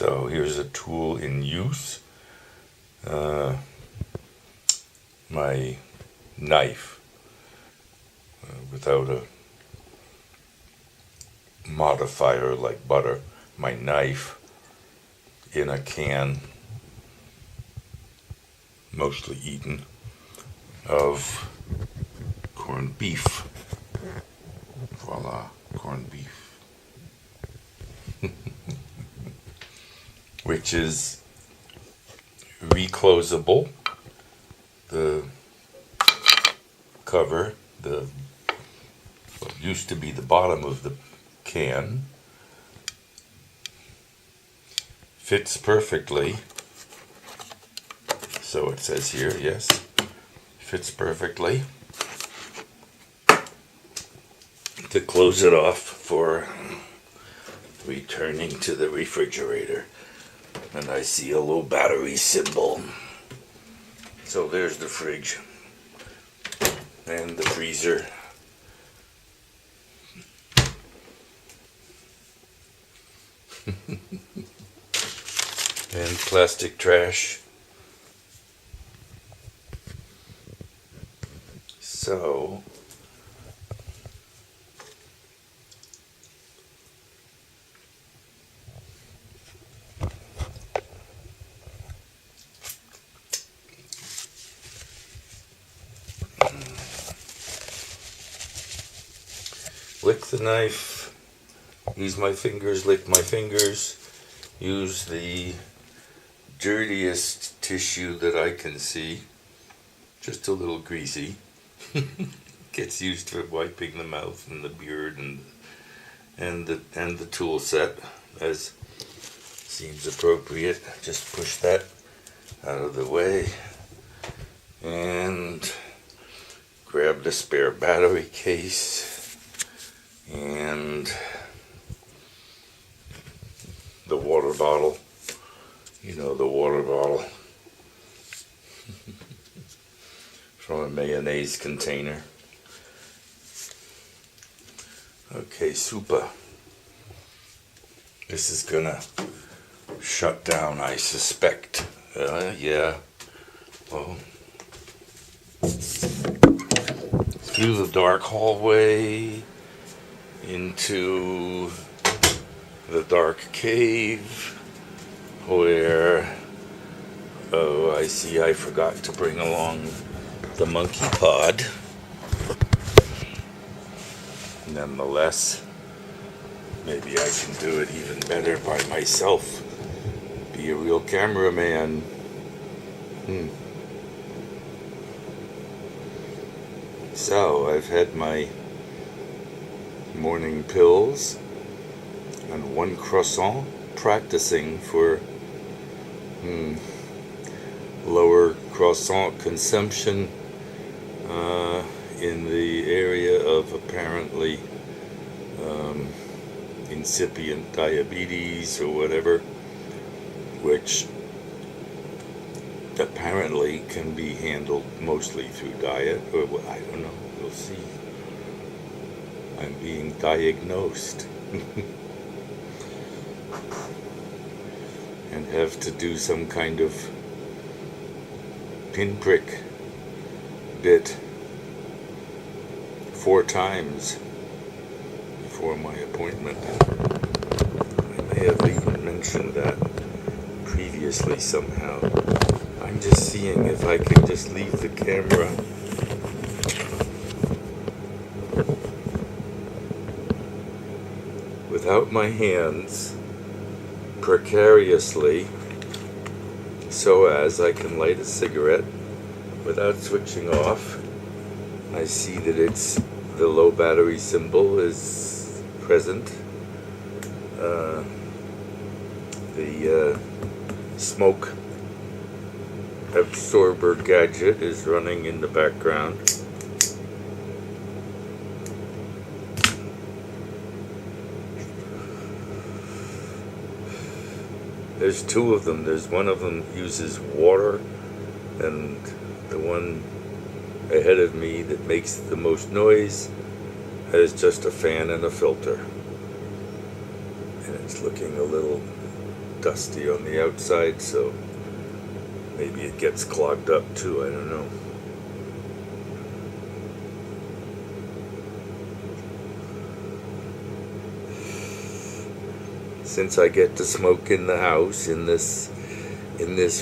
So here's a tool in use. My knife without a modifier like butter. My knife in a can, mostly eaten, of corned beef. Voila, corned beef. Which is reclosable. The cover, what used to be the bottom of the can, fits perfectly. So it says here, yes, fits perfectly. To close it off for returning to the refrigerator. And I see a low battery symbol. So there's the fridge and the freezer. And plastic trash. So lick the knife, use my fingers, lick my fingers, use the dirtiest tissue that I can see, just a little greasy. Gets used for wiping the mouth and the beard and the tool set as seems appropriate. Just push that out of the way and grab the spare battery case and the water bottle. You know, the water bottle from a mayonnaise container. Okay, super. This is gonna shut down, I suspect. Yeah. Well, through the dark hallway into the dark cave where, oh, I see I forgot to bring along the monkey pod. Nonetheless, maybe I can do it even better by myself. Be a real cameraman. So, I've had my morning pills and one croissant, practicing for lower croissant consumption in the area of apparently incipient diabetes or whatever, which apparently can be handled mostly through diet, or I don't know, we'll see. I'm being diagnosed and have to do some kind of pinprick bit 4 times before my appointment. I may have even mentioned that previously somehow. I'm just seeing if I can just leave the camera without my hands precariously, so as I can light a cigarette without switching off. I see that it's the low battery symbol is present. The smoke absorber gadget is running in the background. There's 2 of them. There's one of them uses water, and the one ahead of me that makes the most noise has just a fan and a filter. And it's looking a little dusty on the outside, so maybe it gets clogged up too, I don't know. Since I get to smoke in the house, in this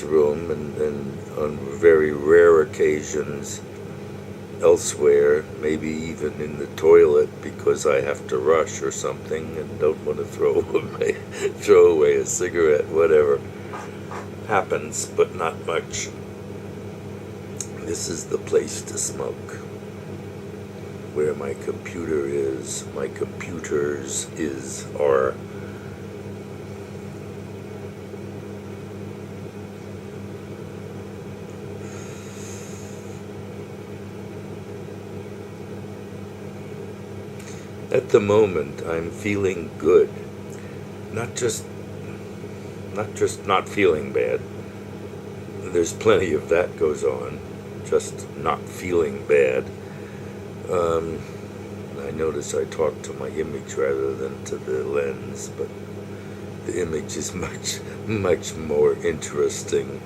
room, and on very rare occasions elsewhere, maybe even in the toilet because I have to rush or something and don't want to throw away a cigarette, whatever happens, but not much. This is the place to smoke, where my computer is, my computers are. At the moment, I'm feeling good. Not just not feeling bad. There's plenty of that goes on. Just not feeling bad. I notice I talk to my image rather than to the lens, but the image is much more interesting.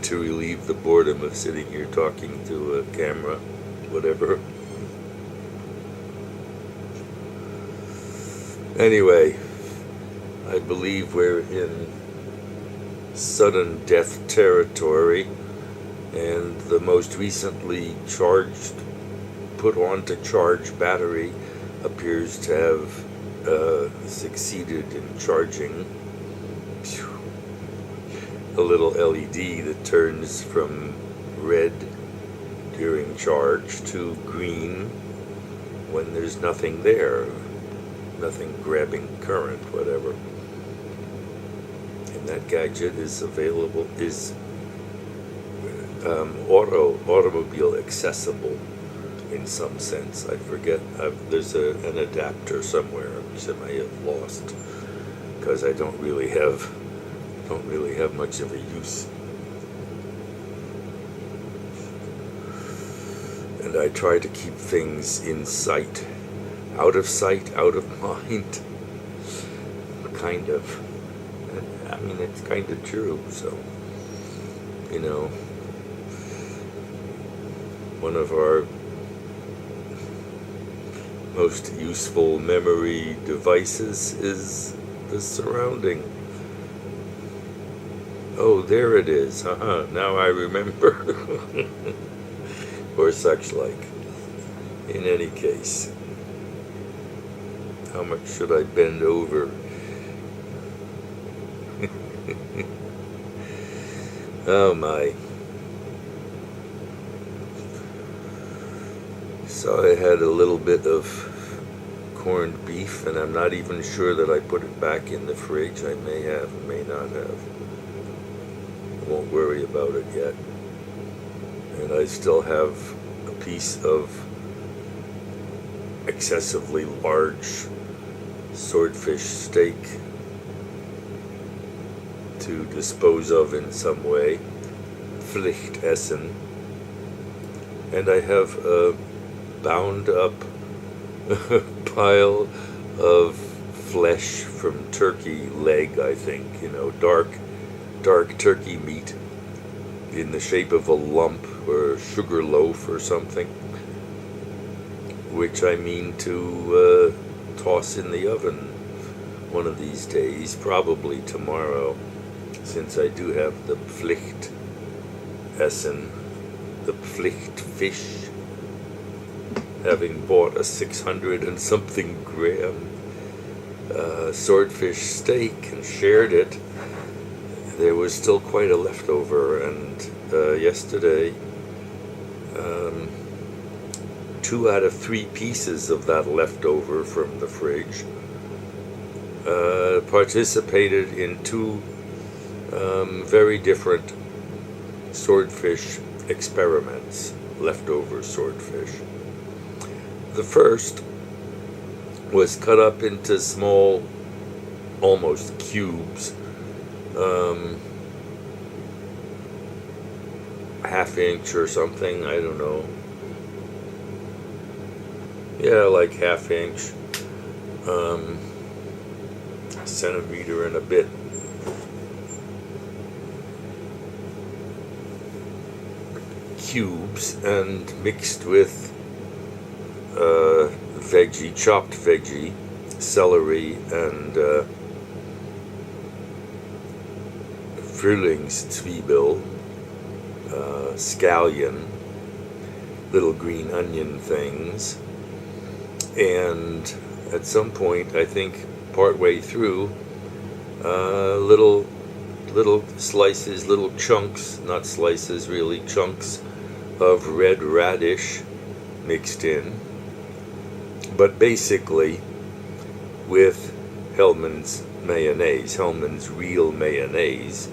To relieve the boredom of sitting here talking to a camera, whatever. Anyway, I believe we're in sudden death territory, and the most recently put on to charge battery appears to have succeeded in charging a little LED that turns from red during charge to green when there's nothing there. Nothing grabbing current, whatever. And that gadget is available, is automobile accessible in some sense. I forget. There's an adapter somewhere which I may have lost because I don't really have much of a use. And I try to keep things in sight. Out of sight, out of mind. Kind of. I mean, it's kind of true, so, one of our most useful memory devices is the surrounding. Oh, there it is. Now I remember. Or such like. In any case. How much should I bend over? Oh my. So I had a little bit of corned beef, and I'm not even sure that I put it back in the fridge. I may have, may not have. I won't worry about it yet. And I still have a piece of excessively large swordfish steak to dispose of in some way, Pflichtessen, and I have a bound up pile of flesh from turkey leg, I think, dark turkey meat in the shape of a lump or a sugar loaf or something, which I mean to toss in the oven one of these days, probably tomorrow, since I do have the Pflichtessen, the Pflichtfisch, having bought a 600 and something gram swordfish steak and shared it. There was still quite a leftover, and yesterday 2 out of 3 pieces of that leftover from the fridge participated in 2 very different swordfish experiments, leftover swordfish. The first was cut up into small, almost cubes, half-inch or something, I don't know. Yeah, like half-inch. centimeter and a bit. Cubes, and mixed with veggie, chopped veggie, celery, and Frühlingszwiebel, scallion, little green onion things, and at some point, I think partway through, little slices, little chunks, not slices really, chunks of red radish mixed in, but basically with Hellmann's mayonnaise, Hellmann's real mayonnaise,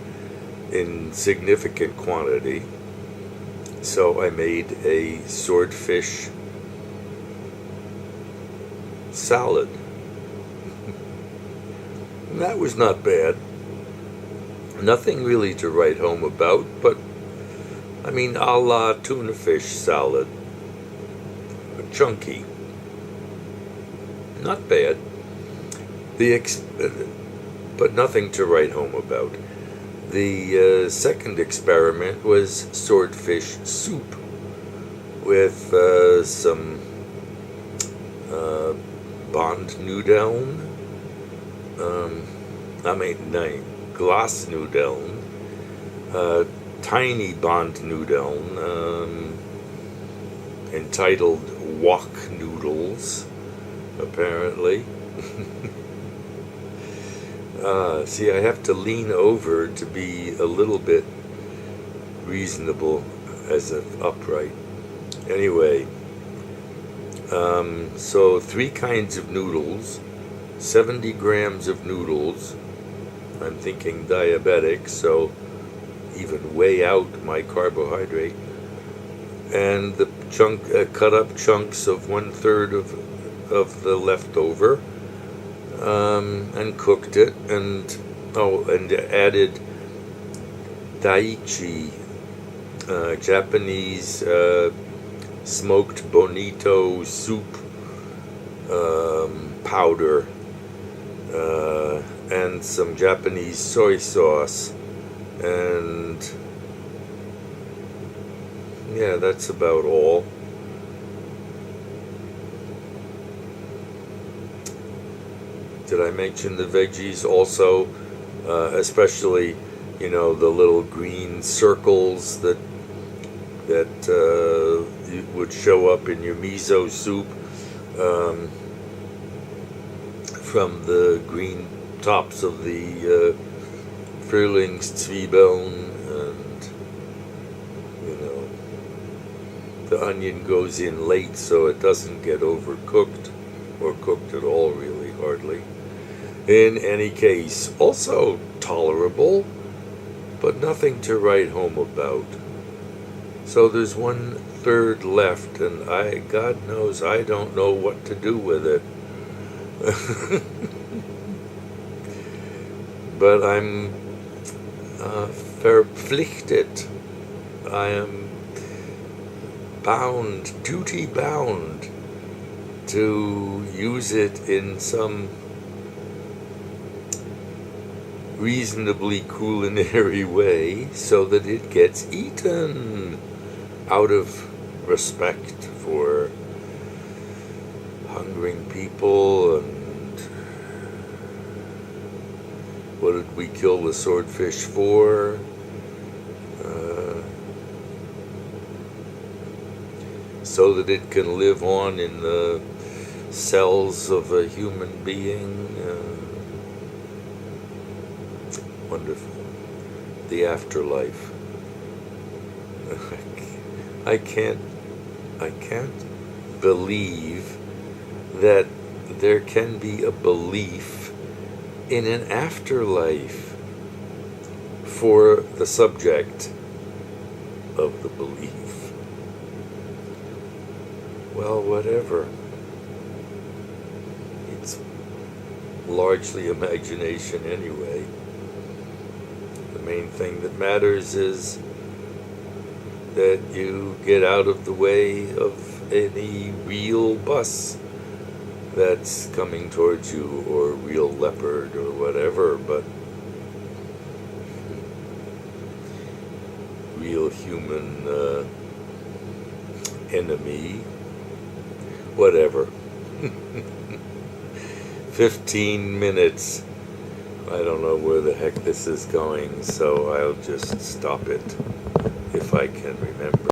in significant quantity. So I made a swordfish salad. And that was not bad. Nothing really to write home about, but I mean, a la tuna fish salad. Chunky. Not bad. But nothing to write home about. The second experiment was swordfish soup with some Bandnudeln. Glasnudeln. Tiny Bandnudeln, entitled wok noodles, apparently. See, I have to lean over to be a little bit reasonable as an upright. Anyway, so 3 kinds of noodles, 70 grams of noodles. I'm thinking diabetic, so even weigh out my carbohydrate. And the cut up chunks of 1/3 of the leftover. And cooked it, and added daichi, Japanese smoked bonito soup powder, and some Japanese soy sauce, and yeah, that's about all. Did I mention the veggies also? Especially, the little green circles that would show up in your miso soup from the green tops of the Frühlingszwiebeln, and the onion goes in late so it doesn't get overcooked or cooked at all, really, hardly. In any case, also tolerable, but nothing to write home about. So there's 1/3 left, and God knows I don't know what to do with it. But I'm verpflichtet. I am duty bound, to use it in some reasonably culinary way so that it gets eaten, out of respect for hungering people. And what did we kill the swordfish for? So that it can live on in the cells of a human being. Wonderful. The afterlife. I can't believe that there can be a belief in an afterlife for the subject of the belief. Well, whatever. It's largely imagination anyway. The main thing that matters is that you get out of the way of any real bus that's coming towards you, or real leopard, or real human enemy. Whatever. 15 minutes. I don't know where the heck this is going, so I'll just stop it if I can remember.